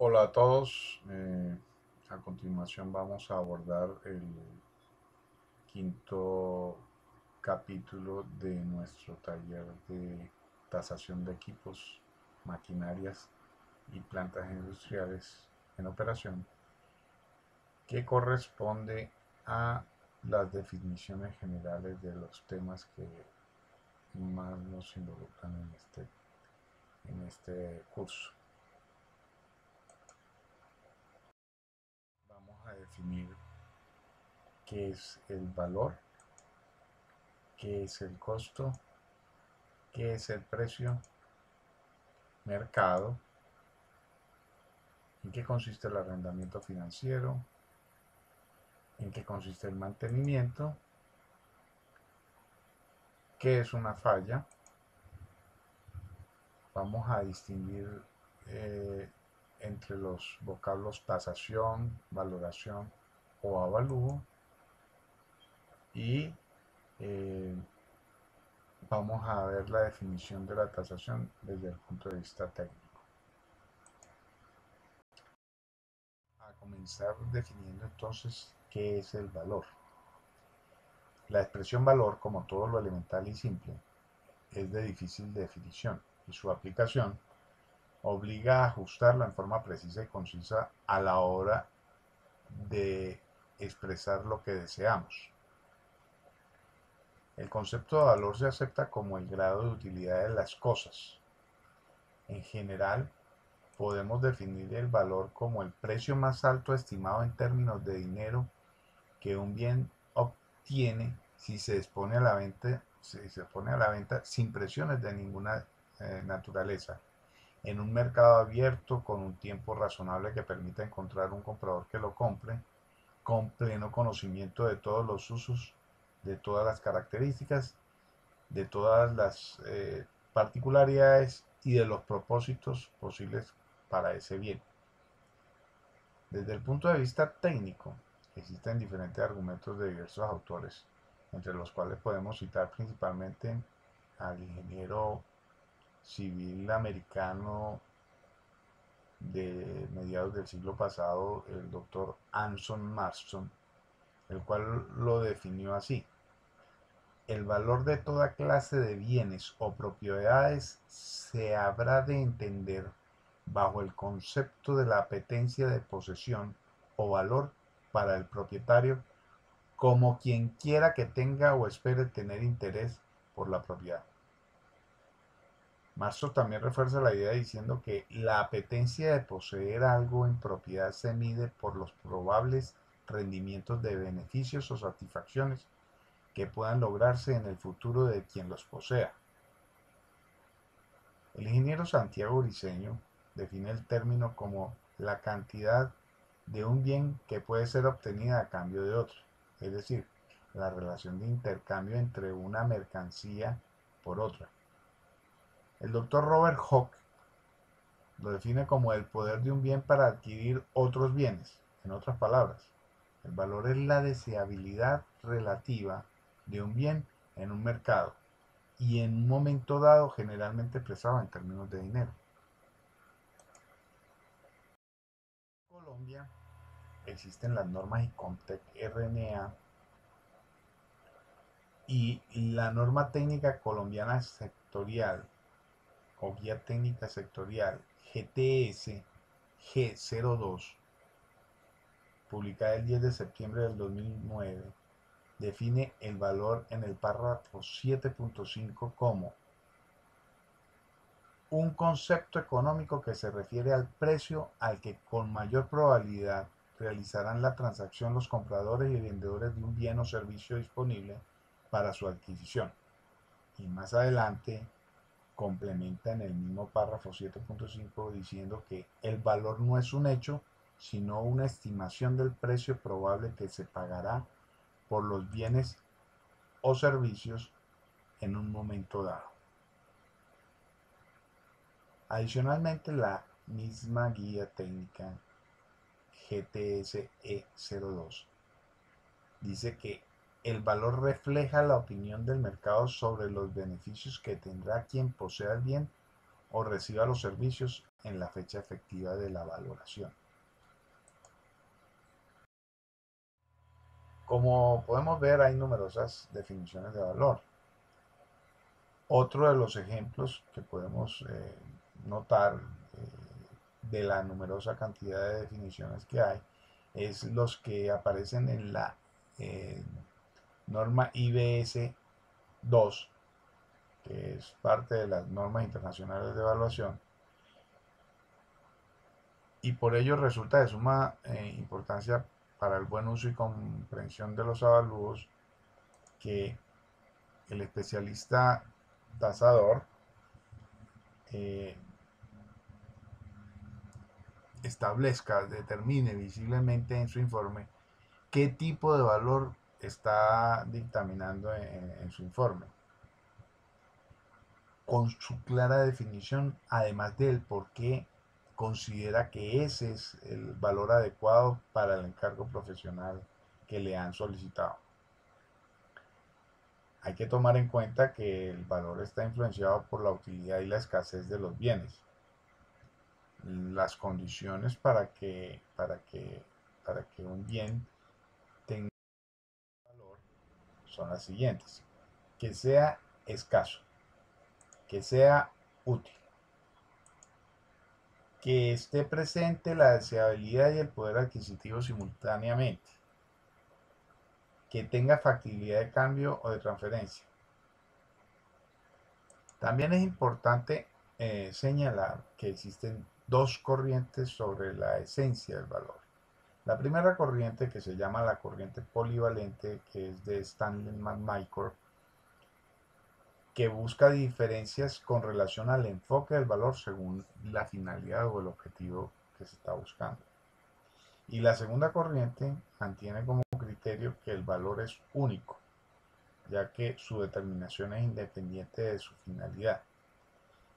Hola a todos. A continuación vamos a abordar el quinto capítulo de nuestro taller de tasación de equipos, maquinarias y plantas industriales en operación, que corresponde a las definiciones generales de los temas que más nos involucran en este curso. Vamos a definir qué es el valor, qué es el costo, qué es el precio, mercado, en qué consiste el arrendamiento financiero, en qué consiste el mantenimiento, qué es una falla. Vamos a distinguir eh, entre los vocablos tasación, valoración o avalúo y eh, vamos a ver la definición de la tasación desde el punto de vista técnico. A comenzar definiendo entonces qué es el valor. La expresión valor, como todo lo elemental y simple, es de difícil definición y su aplicación obliga a ajustarla en forma precisa y concisa a la hora de expresar lo que deseamos. El concepto de valor se acepta como el grado de utilidad de las cosas. En general, podemos definir el valor como el precio más alto estimado en términos de dinero que un bien obtiene si se expone a la venta sin presiones de ninguna naturaleza, en un mercado abierto con un tiempo razonable que permita encontrar un comprador que lo compre, con pleno conocimiento de todos los usos, de todas las características, de todas las particularidades y de los propósitos posibles para ese bien. Desde el punto de vista técnico, existen diferentes argumentos de diversos autores, entre los cuales podemos citar principalmente al ingeniero civil americano de mediados del siglo pasado, el doctor Anson Marston, el cual lo definió así: el valor de toda clase de bienes o propiedades se habrá de entender bajo el concepto de la apetencia de posesión o valor para el propietario como quien quiera que tenga o espere tener interés por la propiedad. Marzo también refuerza la idea diciendo que la apetencia de poseer algo en propiedad se mide por los probables rendimientos de beneficios o satisfacciones que puedan lograrse en el futuro de quien los posea. El ingeniero Santiago Briceño define el término como la cantidad de un bien que puede ser obtenida a cambio de otro, es decir, la relación de intercambio entre una mercancía por otra. El doctor Robert Hooke lo define como el poder de un bien para adquirir otros bienes. En otras palabras, el valor es la deseabilidad relativa de un bien en un mercado y en un momento dado generalmente expresado en términos de dinero. En Colombia existen las normas ICOMTEC RNA y la norma técnica colombiana sectorial o guía técnica sectorial GTS G02, publicada el 10 de septiembre del 2009, define el valor en el párrafo 7.5 como un concepto económico que se refiere al precio al que con mayor probabilidad realizarán la transacción los compradores y vendedores de un bien o servicio disponible para su adquisición. Y más adelante complementa en el mismo párrafo 7.5 diciendo que el valor no es un hecho, sino una estimación del precio probable que se pagará por los bienes o servicios en un momento dado. Adicionalmente, la misma guía técnica GTS-E02 dice que el valor refleja la opinión del mercado sobre los beneficios que tendrá quien posea el bien o reciba los servicios en la fecha efectiva de la valoración. Como podemos ver, hay numerosas definiciones de valor. Otro de los ejemplos que podemos notar de la numerosa cantidad de definiciones que hay es los que aparecen en la norma IBS 2, que es parte de las normas internacionales de evaluación, y por ello resulta de suma importancia para el buen uso y comprensión de los avalúos que el especialista tasador eh, establezca, determine visiblemente en su informe qué tipo de valor está dictaminando en su informe, con su clara definición, además del por qué considera que ese es el valor adecuado para el encargo profesional que le han solicitado. Hay que tomar en cuenta que el valor está influenciado por la utilidad y la escasez de los bienes. Las condiciones para que un bien tenga valor son las siguientes: que sea escaso, que sea útil, que esté presente la deseabilidad y el poder adquisitivo simultáneamente, que tenga factibilidad de cambio o de transferencia. También es importante señalar que existen dos corrientes sobre la esencia del valor. La primera corriente, que se llama la corriente polivalente, que es de Stanley McMichael, que busca diferencias con relación al enfoque del valor según la finalidad o el objetivo que se está buscando. Y la segunda corriente mantiene como criterio que el valor es único, ya que su determinación es independiente de su finalidad.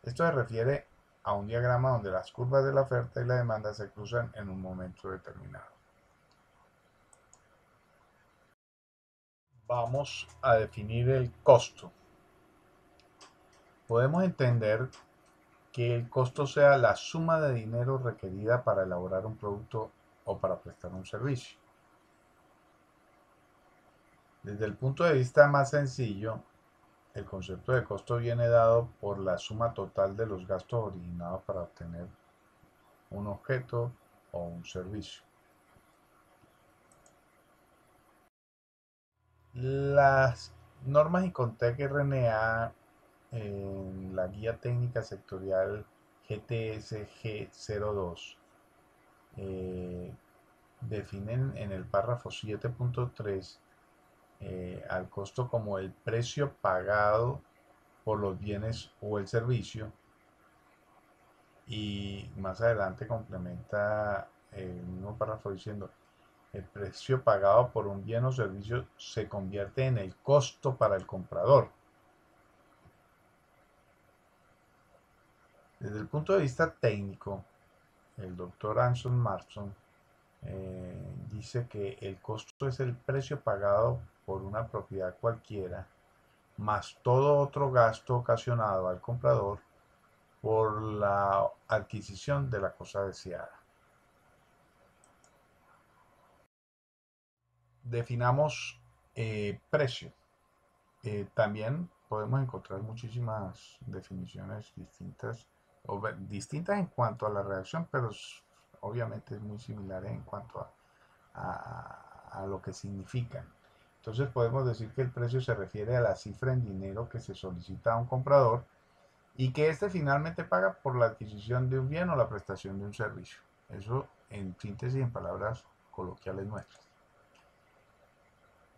Esto se refiere a un diagrama donde las curvas de la oferta y la demanda se cruzan en un momento determinado. Vamos a definir el costo. Podemos entender que el costo sea la suma de dinero requerida para elaborar un producto o para prestar un servicio. Desde el punto de vista más sencillo, el concepto de costo viene dado por la suma total de los gastos originados para obtener un objeto o un servicio. Las normas ICONTEC RNA en la guía técnica sectorial GTS G02 definen en el párrafo 7.3 al costo como el precio pagado por los bienes o el servicio, y más adelante complementa el mismo párrafo diciendo: el precio pagado por un bien o servicio se convierte en el costo para el comprador. Desde el punto de vista técnico, el doctor Anson Marston dice que el costo es el precio pagado por una propiedad cualquiera, más todo otro gasto ocasionado al comprador por la adquisición de la cosa deseada. Definamos precio. También podemos encontrar muchísimas definiciones distintas, distintas en cuanto a la reacción, pero obviamente es muy similar en cuanto a lo que significan. Entonces podemos decir que el precio se refiere a la cifra en dinero que se solicita a un comprador y que éste finalmente paga por la adquisición de un bien o la prestación de un servicio. Eso en síntesis, en palabras coloquiales nuestras.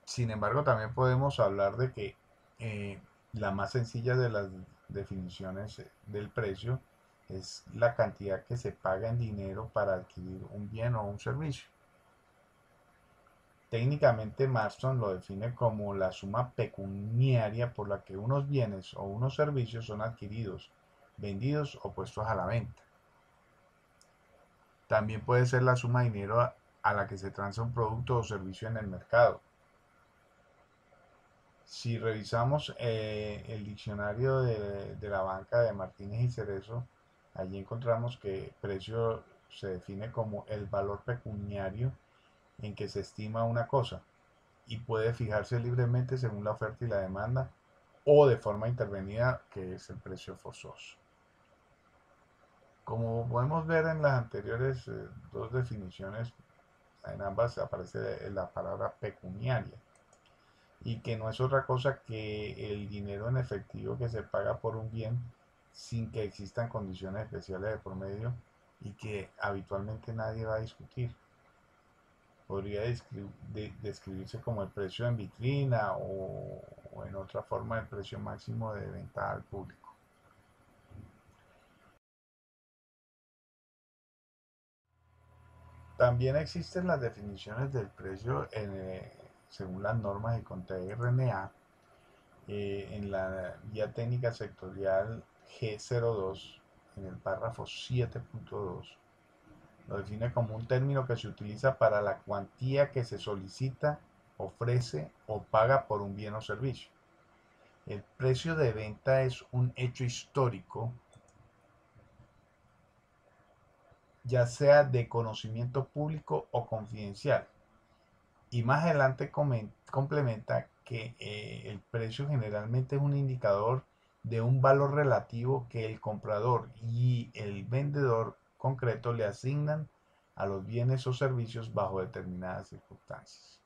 Sin embargo, también podemos hablar de que la más sencilla de las definiciones del precio es la cantidad que se paga en dinero para adquirir un bien o un servicio. Técnicamente, Marston lo define como la suma pecuniaria por la que unos bienes o unos servicios son adquiridos, vendidos o puestos a la venta. También puede ser la suma de dinero a la que se transa un producto o servicio en el mercado. Si revisamos el diccionario de la banca de Martínez y Cerezo, allí encontramos que precio se define como el valor pecuniario en que se estima una cosa y puede fijarse libremente según la oferta y la demanda o de forma intervenida, que es el precio forzoso. Como podemos ver en las anteriores dos definiciones, en ambas aparece la palabra pecuniaria y que no es otra cosa que el dinero en efectivo que se paga por un bien sin que existan condiciones especiales de por medio y que habitualmente nadie va a discutir. Podría describirse como el precio en vitrina o en otra forma el precio máximo de venta al público. También existen las definiciones del precio según las normas y con TRNA en la Guía Técnica Sectorial G02, en el párrafo 7.2, lo define como un término que se utiliza para la cuantía que se solicita, ofrece o paga por un bien o servicio. El precio de venta es un hecho histórico, ya sea de conocimiento público o confidencial. Y más adelante complementa que el precio generalmente es un indicador de un valor relativo que el comprador y el vendedor concreto le asignan a los bienes o servicios bajo determinadas circunstancias.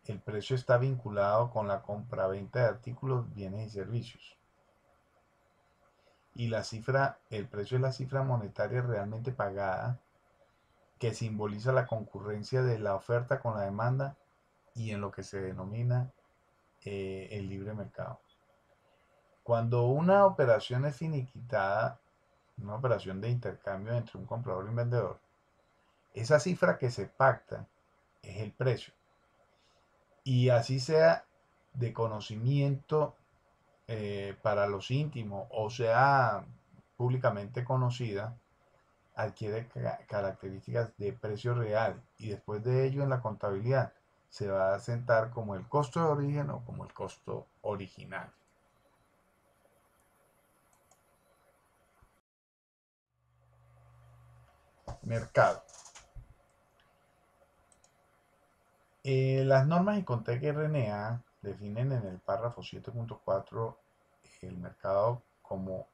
El precio está vinculado con la compra-venta de artículos, bienes y servicios. Y el precio es la cifra monetaria realmente pagada que simboliza la concurrencia de la oferta con la demanda y en lo que se denomina el libre mercado. Cuando una operación es finiquitada, una operación de intercambio entre un comprador y un vendedor, esa cifra que se pacta es el precio. Y así sea de conocimiento para los íntimos o sea públicamente conocida, adquiere características de precio real y después de ello en la contabilidad se va a sentar como el costo de origen o como el costo original. Mercado. Las normas ICONTEC RNA definen en el párrafo 7.4 el mercado como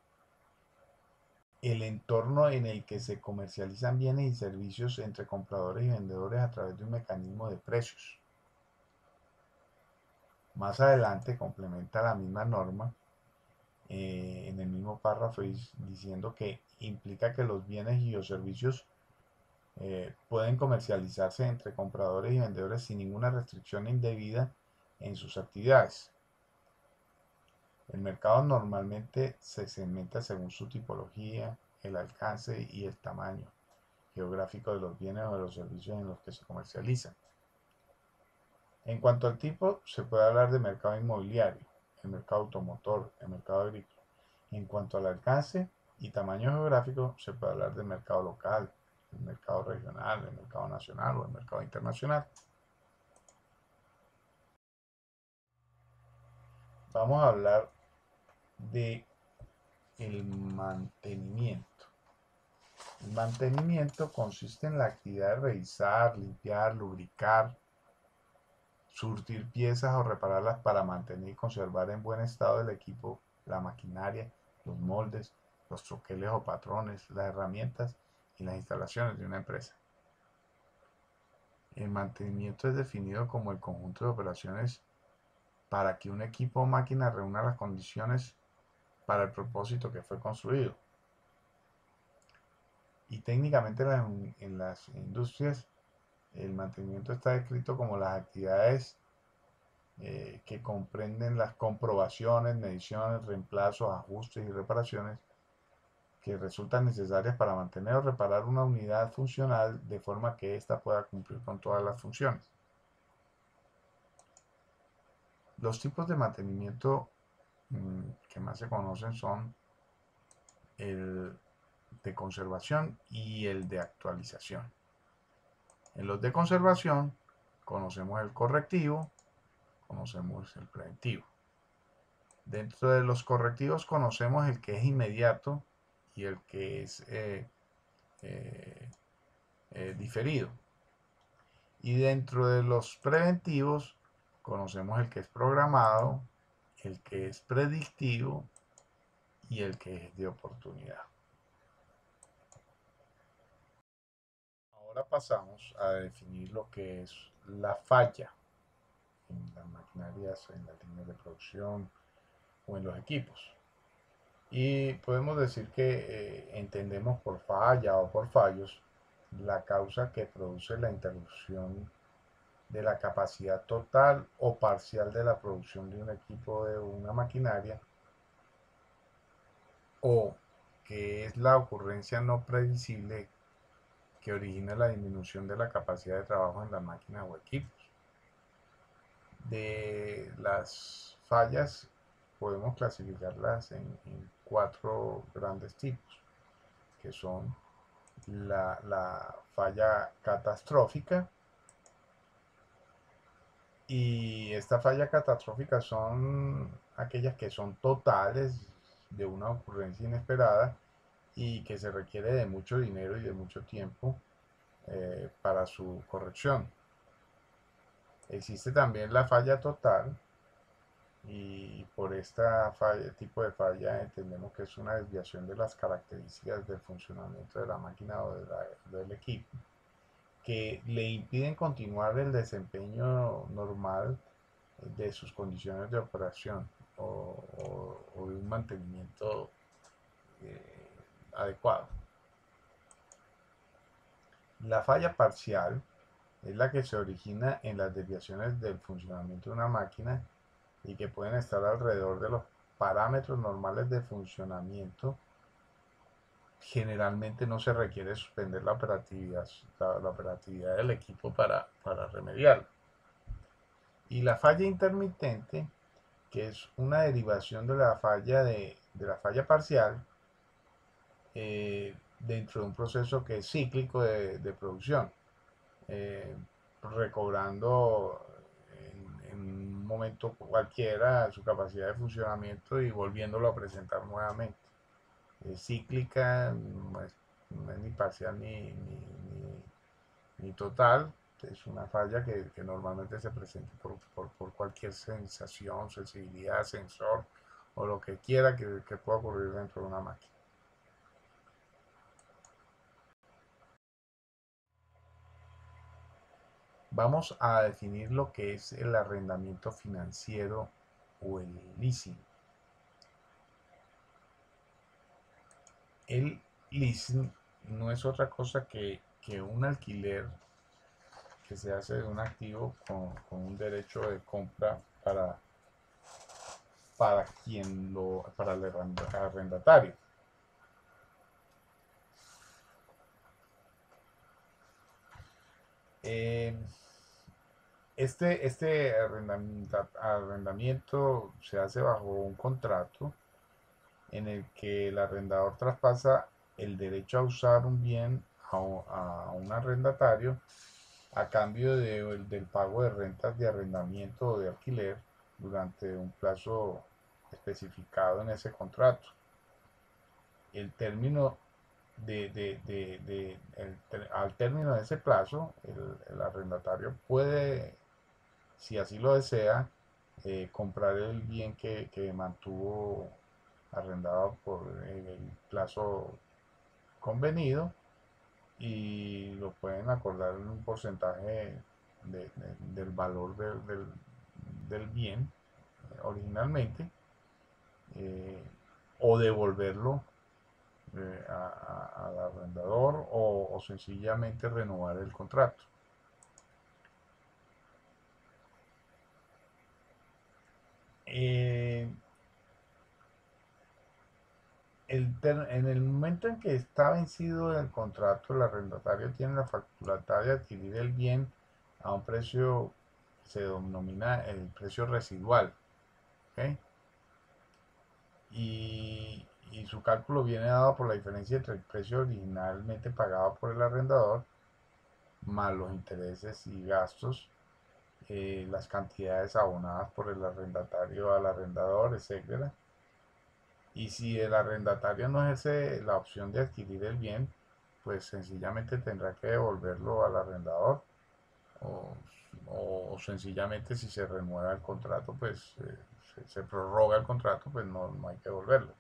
el entorno en el que se comercializan bienes y servicios entre compradores y vendedores a través de un mecanismo de precios. Más adelante complementa la misma norma en el mismo párrafo diciendo que implica que los bienes y los servicios pueden comercializarse entre compradores y vendedores sin ninguna restricción indebida en sus actividades. El mercado normalmente se segmenta según su tipología, el alcance y el tamaño geográfico de los bienes o de los servicios en los que se comercializan. En cuanto al tipo, se puede hablar de mercado inmobiliario, el mercado automotor, el mercado agrícola. En cuanto al alcance y tamaño geográfico, se puede hablar de mercado local, el mercado regional, el mercado nacional o el mercado internacional. Vamos a hablar de el mantenimiento. El mantenimiento consiste en la actividad de revisar, limpiar, lubricar, surtir piezas o repararlas para mantener y conservar en buen estado el equipo, la maquinaria, los moldes, los troqueles o patrones, las herramientas y las instalaciones de una empresa. El mantenimiento es definido como el conjunto de operaciones para que un equipo o máquina reúna las condiciones para el propósito que fue construido. Y técnicamente en las industrias el mantenimiento está descrito como las actividades que comprenden las comprobaciones, mediciones, reemplazos, ajustes y reparaciones que resultan necesarias para mantener o reparar una unidad funcional de forma que ésta pueda cumplir con todas las funciones. Los tipos de mantenimiento que más se conocen son el de conservación y el de actualización. En los de conservación conocemos el correctivo, conocemos el preventivo. Dentro de los correctivos conocemos el que es inmediato y el que es diferido. Y dentro de los preventivos conocemos el que es programado, el que es predictivo y el que es de oportunidad. Ahora pasamos a definir lo que es la falla en las maquinarias, en las líneas de producción o en los equipos. Y podemos decir que entendemos por falla o por fallos la causa que produce la interrupción de la capacidad total o parcial de la producción de un equipo de una maquinaria, o que es la ocurrencia no previsible que origina la disminución de la capacidad de trabajo en la máquina o equipos. De las fallas podemos clasificarlas en cuatro grandes tipos, que son la falla catastrófica. Y esta falla catastrófica son aquellas que son totales, de una ocurrencia inesperada y que se requiere de mucho dinero y de mucho tiempo para su corrección. Existe también la falla total, y por esta tipo de falla entendemos que es una desviación de las características del funcionamiento de la máquina o del equipo, que le impiden continuar el desempeño normal de sus condiciones de operación o de un mantenimiento adecuado. La falla parcial es la que se origina en las desviaciones del funcionamiento de una máquina y que pueden estar alrededor de los parámetros normales de funcionamiento. Generalmente no se requiere suspender la operatividad del equipo para remediarlo. Y la falla intermitente, que es una derivación de la falla parcial dentro de un proceso que es cíclico de producción, eh, recobrando en un momento cualquiera su capacidad de funcionamiento y volviéndolo a presentar nuevamente. Es cíclica, no es ni parcial ni total. Es una falla que normalmente se presenta por cualquier sensación, sensibilidad, sensor o lo que quiera que pueda ocurrir dentro de una máquina. Vamos a definir lo que es el arrendamiento financiero o el leasing. El leasing no es otra cosa que un alquiler que se hace de un activo con un derecho de compra para el arrendatario. Eh, este arrendamiento se hace bajo un contrato en el que el arrendador traspasa el derecho a usar un bien a un arrendatario a cambio del pago de rentas de arrendamiento o de alquiler durante un plazo especificado en ese contrato. El término al término de ese plazo, el arrendatario puede, si así lo desea, comprar el bien que mantuvo arrendado por el plazo convenido, y lo pueden acordar en un porcentaje del valor del bien originalmente, eh, o devolverlo al arrendador, o sencillamente renovar el contrato. Eh, en el momento en que está vencido el contrato, el arrendatario tiene la facultad de adquirir el bien a un precio que se denomina el precio residual. ¿Okay? Y su cálculo viene dado por la diferencia entre el precio originalmente pagado por el arrendador más los intereses y gastos, las cantidades abonadas por el arrendatario al arrendador, etcétera. Y si el arrendatario no ejerce la opción de adquirir el bien, pues sencillamente tendrá que devolverlo al arrendador o, o sencillamente si se renueva el contrato, pues se prorroga el contrato, pues no hay que devolverlo.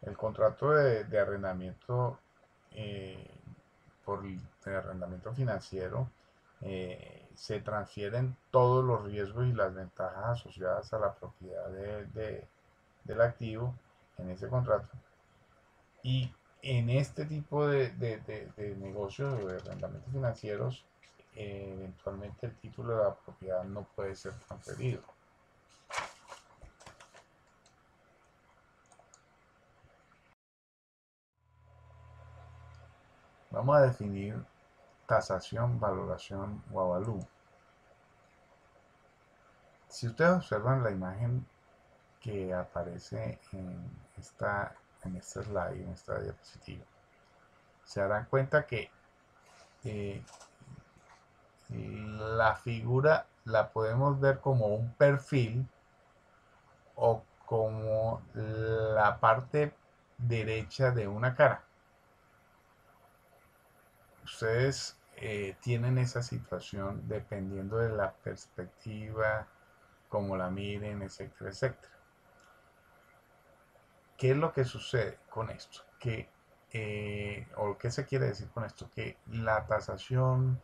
El contrato de arrendamiento eh, por el arrendamiento financiero se transfieren todos los riesgos y las ventajas asociadas a la propiedad del activo en ese contrato. Y en este tipo de negocios o de arrendamientos financieros, eventualmente el título de la propiedad no puede ser transferido. Vamos a definir tasación, valoración o avalúo. Si ustedes observan la imagen que aparece en este slide, en esta diapositiva, se darán cuenta que eh, la figura la podemos ver como un perfil o como la parte derecha de una cara. Ustedes tienen esa situación dependiendo de la perspectiva, como la miren, etcétera, etcétera. ¿Qué es lo que sucede con esto? O qué se quiere decir con esto, que la tasación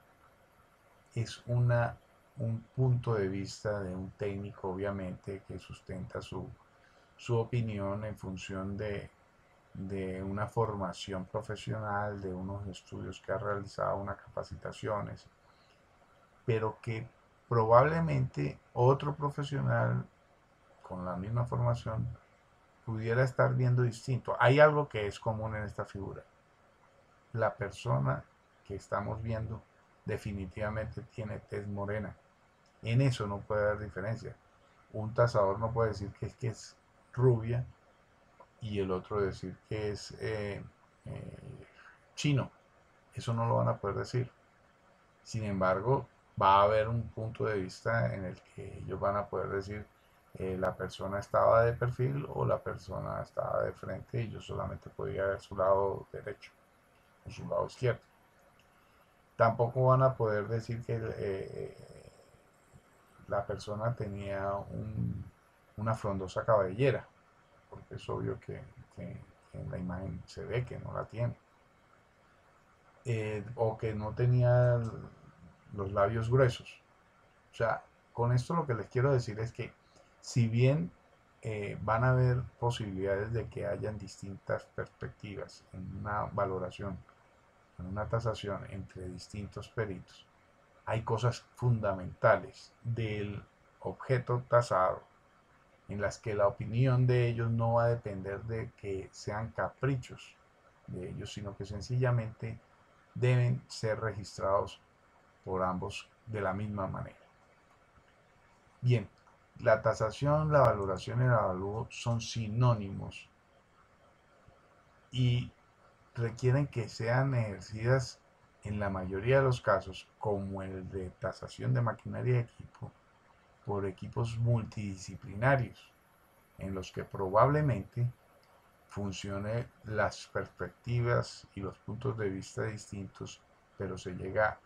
es un punto de vista de un técnico, obviamente, que sustenta su opinión en función de una formación profesional, de unos estudios que ha realizado, unas capacitaciones, pero que probablemente otro profesional con la misma formación pudiera estar viendo distinto. Hay algo que es común en esta figura. La persona que estamos viendo definitivamente tiene tez morena. En eso no puede haber diferencia. Un tasador no puede decir que es rubia y el otro decir que es chino. Eso no lo van a poder decir. Sin embargo, va a haber un punto de vista en el que ellos van a poder decir la persona estaba de perfil o la persona estaba de frente y yo solamente podía ver su lado derecho o su lado izquierdo. Tampoco van a poder decir que la persona tenía una frondosa cabellera, porque es obvio que en la imagen se ve que no la tiene. O que no tenía los labios gruesos. O sea, con esto lo que les quiero decir es que si bien van a haber posibilidades de que hayan distintas perspectivas en una valoración, en una tasación entre distintos peritos, hay cosas fundamentales del objeto tasado en las que la opinión de ellos no va a depender de que sean caprichos de ellos, sino que sencillamente deben ser registrados por ambos de la misma manera. Bien, la tasación, la valoración y el avalúo son sinónimos y requieren que sean ejercidas en la mayoría de los casos, como el de tasación de maquinaria y equipo, por equipos multidisciplinarios, en los que probablemente funcione las perspectivas y los puntos de vista distintos, pero se llega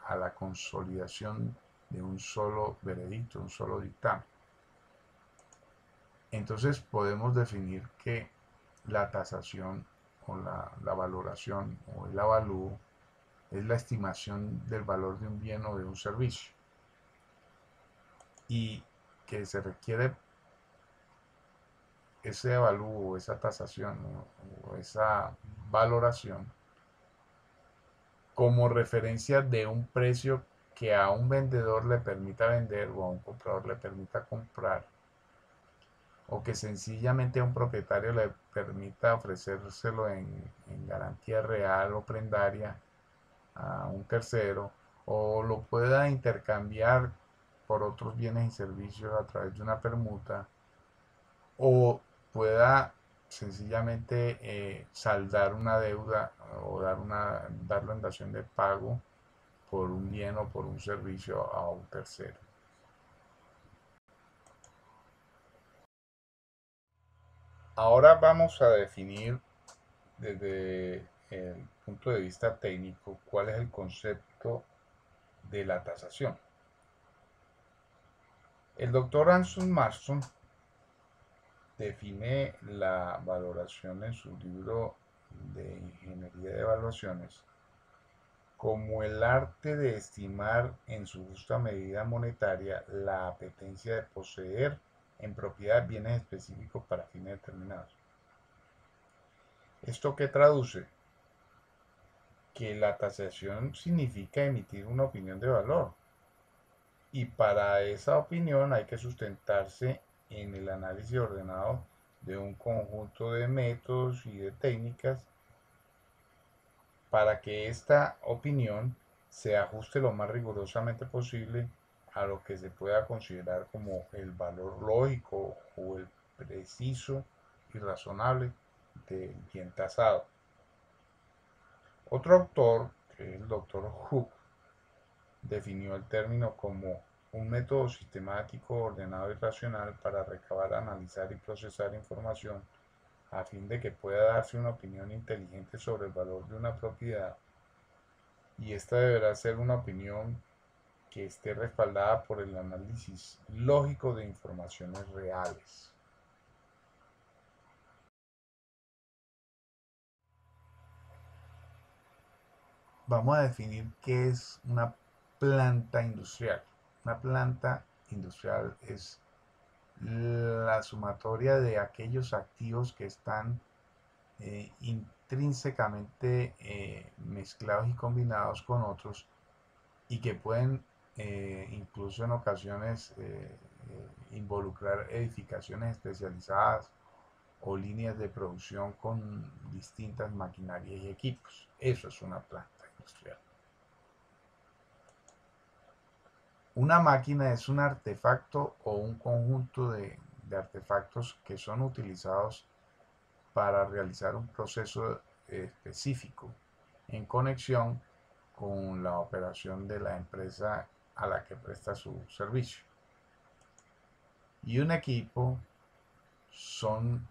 a la consolidación de un solo veredicto, un solo dictamen. Entonces podemos definir que la tasación o la valoración o el avalúo es la estimación del valor de un bien o de un servicio y que se requiere ese avalúo, esa tasación o esa valoración como referencia de un precio que a un vendedor le permita vender o a un comprador le permita comprar, o que sencillamente a un propietario le permita ofrecérselo en garantía real o prendaria a un tercero, o lo pueda intercambiar por otros bienes y servicios a través de una permuta, o pueda sencillamente saldar una deuda o darlo en dación de pago por un bien o por un servicio a un tercero. Ahora vamos a definir desde el punto de vista técnico cuál es el concepto de la tasación. El doctor Anson Marston define la valoración en su libro de Ingeniería de Evaluaciones como el arte de estimar en su justa medida monetaria la apetencia de poseer en propiedad bienes específicos para fines determinados. ¿Esto qué traduce? Que la tasación significa emitir una opinión de valor, y para esa opinión hay que sustentarse en el análisis ordenado de un conjunto de métodos y de técnicas para que esta opinión se ajuste lo más rigurosamente posible a lo que se pueda considerar como el valor lógico o el preciso y razonable del bien tasado. Otro autor, que es el doctor Hook, definió el término como un método sistemático, ordenado y racional para recabar, analizar y procesar información a fin de que pueda darse una opinión inteligente sobre el valor de una propiedad, y esta deberá ser una opinión que esté respaldada por el análisis lógico de informaciones reales. Vamos a definir qué es una planta industrial. Una planta industrial es la sumatoria de aquellos activos que están intrínsecamente mezclados y combinados con otros, y que pueden incluso en ocasiones involucrar edificaciones especializadas o líneas de producción con distintas maquinarias y equipos. Eso es una planta industrial. Una máquina es un artefacto o un conjunto de artefactos que son utilizados para realizar un proceso específico en conexión con la operación de la empresa a la que presta su servicio. Y un equipo son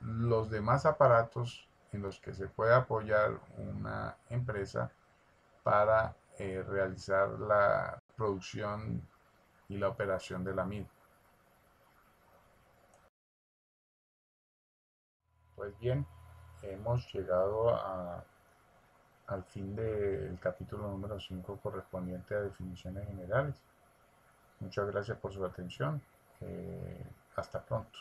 los demás aparatos en los que se puede apoyar una empresa para realizar la producción y la operación de la misma. Pues bien, hemos llegado al fin del capítulo número 5 correspondiente a definiciones generales. Muchas gracias por su atención. Hasta pronto.